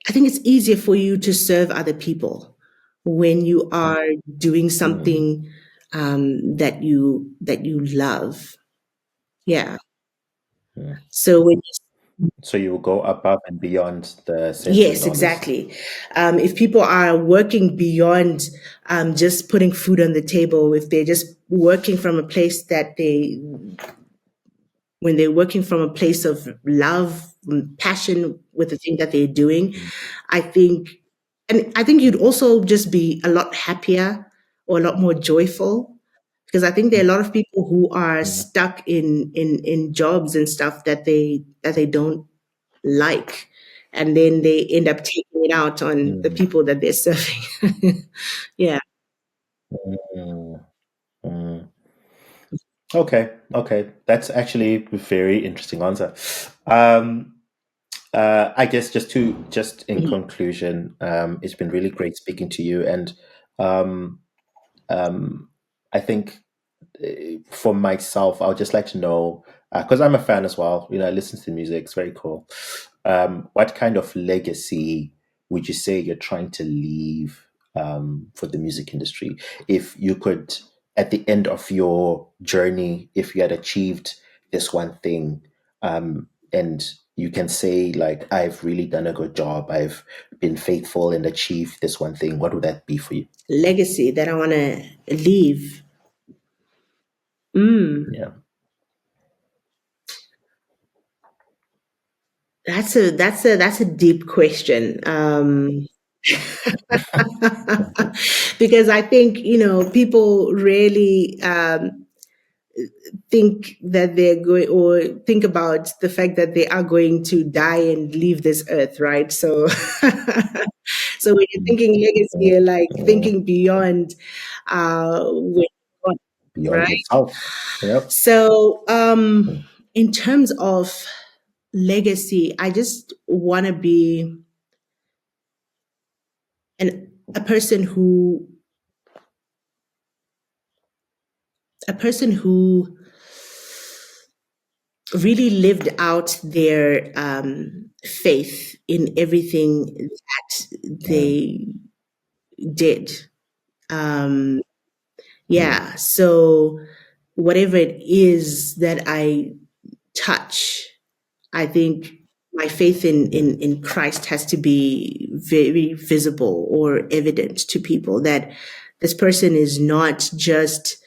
I think it's easier for you to serve other people when you are doing Mm, something that you love. Yeah. mm. So when So you will go above and beyond the cents and yes, dollars. exactly. If people are working beyond just putting food on the table, if they're just working from a place that when they're working from a place of love, passion with the thing that they're doing, Mm, I think, and I think you'd also just be a lot happier or a lot more joyful because I think there are a lot of people who are mm, stuck in jobs and stuff that they don't like, and then they end up taking it out on the mm, people that they're serving. Yeah. mm, mm. Okay, okay, that's actually a very interesting answer. Um, I guess just in Mhm. conclusion, it's been really great speaking to you, and um, um, I think for myself, I would just like to know because I'm a fan as well. You know, I listen to music; it's very cool. What kind of legacy would you say you're trying to leave for the music industry? If you could, at the end of your journey, if you had achieved this one thing, and you can say like, "I've really done a good job. I've been faithful and achieved this one thing." What would that be for you? Legacy that I want to leave. Mm, Yeah. that's a deep question. Because I think people really think that they're going, or think about the fact that they are going to die and leave this earth, right? So so when you're thinking legacy, you're like Mm. thinking beyond when you're gone, Beyond right? yourself. Yep. So in terms of legacy, I just want to be a person who really lived out their faith in everything that Mm, they did. Um, mm, yeah, so whatever it is that I touch, I think my faith mm, in Christ has to be very visible or evident to people that this person is not just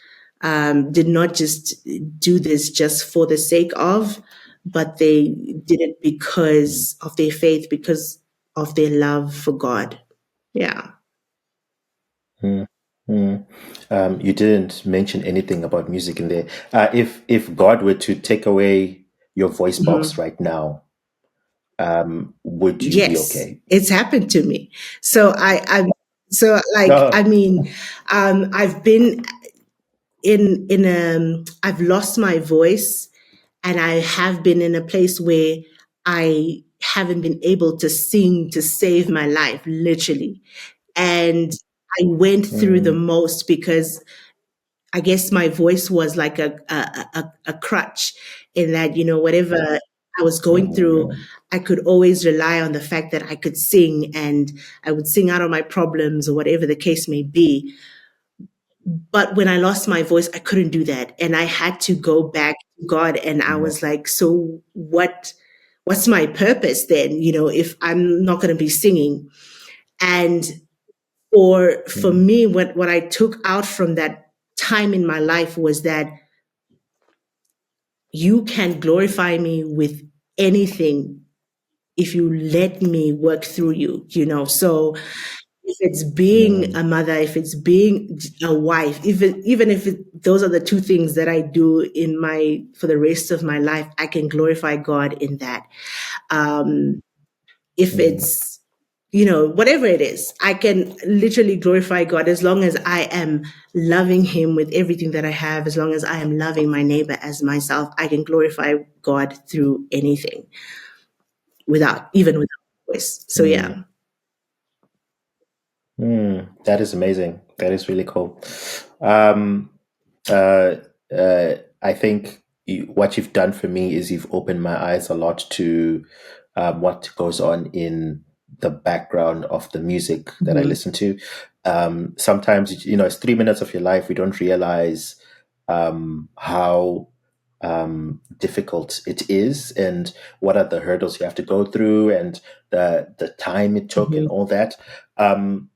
did not just do this just for the sake of, but they did it mm, because of their faith, because of their love for God. Yeah. mm, mm. You didn't mention anything about music in there. If God were to take away your voice box Mhm. right now, would you be Yes, okay? it's happened to me. So so like I No. mean, I've been I've lost my voice, and I have been in a place where I haven't been able to sing to save my life, literally. And I went through the Mm, most because I guess my voice was like a crutch, in that, whatever I was going through, mm, I could always rely on the fact that I could sing, and I would sing out of my problems or whatever the case may be. But when I lost my voice, I couldn't do that. And I had to go back to God, and I mm, was like, so what's my purpose then, if I'm not going to be singing? And or for mm, me, what I took out from that time in my life was that you can glorify me with anything if you let me work through you. So if it's being mm, a mother, if it's being a wife, even if those are the two things that I do for the rest of my life, I can glorify God in that. Um, if mm, it's whatever it is, I can literally glorify God as long as I am loving Him with everything that I have. As long as I am loving my neighbor as myself, I can glorify God through anything, without voice. So mm, yeah. That is amazing. That is really cool. Um, uh, I think what you've done for me is you've opened my eyes a lot to what goes on in the background of the music that I Mhm. listen to. Sometimes, it's 3 minutes of your life. We don't realize how difficult it is, and what are the hurdles you have to go through, and the time it took, and Mhm. all that. Um,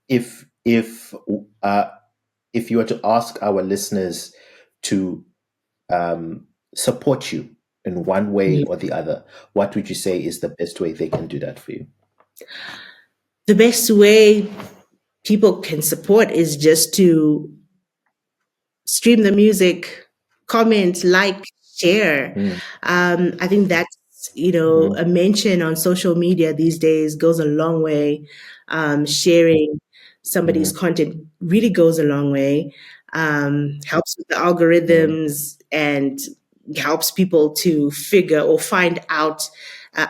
if if you were to ask our listeners to support you in one way Mhm. or the other, what would you say is the best way they can do that for you? The best way people can support is just to stream the music, comment, like, share. Mm, I think that's, mm, a mention on social media these days goes a long way. Sharing somebody's mm, content really goes a long way. helps with the algorithms, and helps people to figure or find out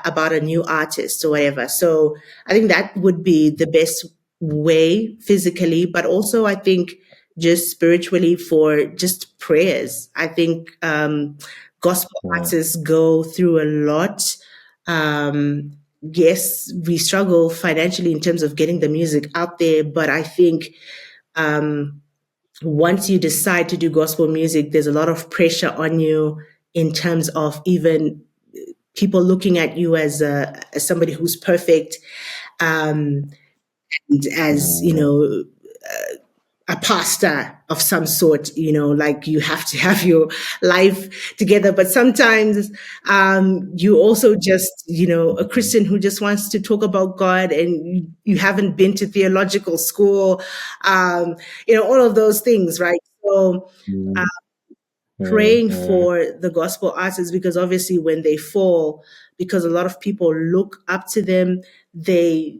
about a new artist or whatever. So I think that would be the best way physically, but also I think just spiritually for just prayers. I think gospel artists go through a lot. Yes, we struggle financially in terms of getting the music out there, but I think once you decide to do gospel music, there's a lot of pressure on you in terms of even people looking at you as somebody who's perfect, and as a pastor of some sort, like you have to have your life together. But sometimes you also just, a Christian who just wants to talk about God, and you haven't been to theological school, all of those things, right? So praying for the gospel artists, because obviously when they fall, because a lot of people look up to them, they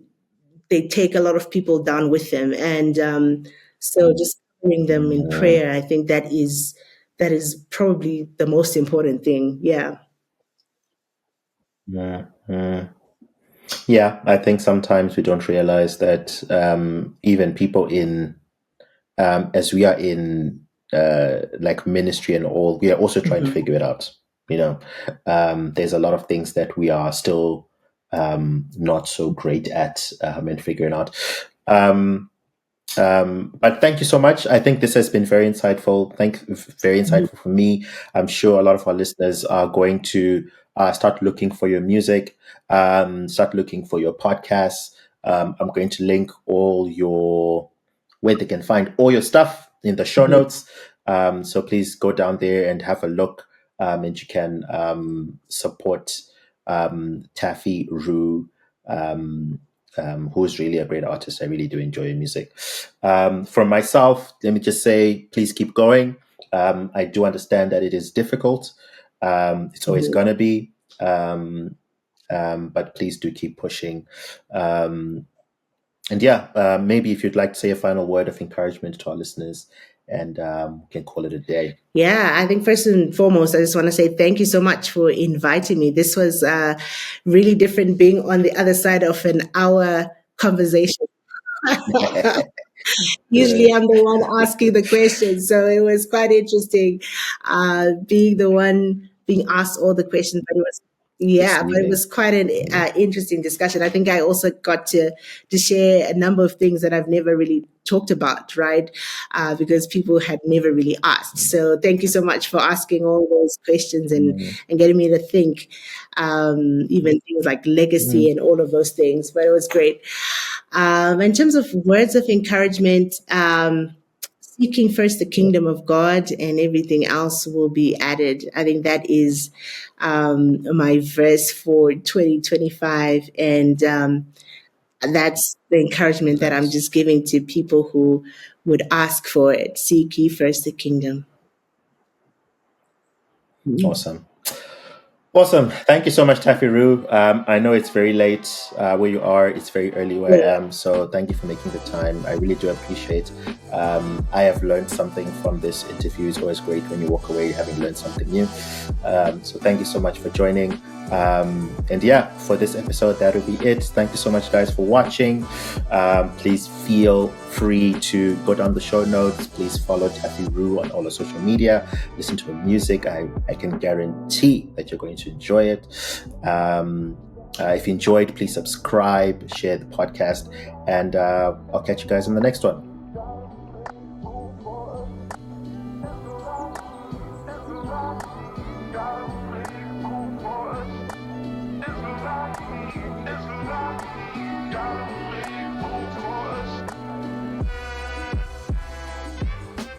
take a lot of people down with them, and so just covering them in prayer, I think that is probably the most important thing. Yeah. Yeah, I think sometimes we don't realize that even people in, as we are in like ministry and all, we are also trying to figure it out. There's a lot of things that we are still not so great at and figuring out. But thank you so much. I think this has been very insightful. Very insightful for me. I'm sure a lot of our listeners are going to start looking for your music, start looking for your podcasts. I'm going to link where they can find all your stuff in the show notes. So please go down there and have a look, and you can support TaffyRue, who's really a great artist. I really do enjoy your music. For myself, let me just say, please keep going. I do understand that it is difficult. It's always going to be. But please do keep pushing. And yeah, maybe if you'd like to say a final word of encouragement to our listeners, and we can call it a day. Yeah, I think first and foremost, I just want to say thank you so much for inviting me. This was really different, being on the other side of an hour conversation. Usually I'm the one asking the questions, so it was quite interesting being the one being asked all the questions. But it was quite an interesting discussion. I think I also got to share a number of things that I've never really talked about, right? Because people had never really asked. So thank you so much for asking all those questions and getting me to think, even things like legacy and all of those things. But it was great. In terms of words of encouragement, seeking first the kingdom of God, and everything else will be added. I think that is my verse for 2025. And that's the encouragement that I'm just giving to people who would ask for it. Seek ye first the kingdom. Awesome. Thank you so much, TaffyRue. I know it's very late where you are. It's very early where I am. So thank you for making the time. I really do appreciate. I have learned something from this interview. It's always great when you walk away having learned something new. So thank you so much for joining. And yeah, for this episode, that'll be it. Thank you so much, guys, for watching. Please feel free to go down the show notes. Please follow TaffyRue on all the social media. Listen to her music. I can guarantee that you're going to enjoy it. If you enjoyed, please subscribe, share the podcast, and I'll catch you guys in the next one.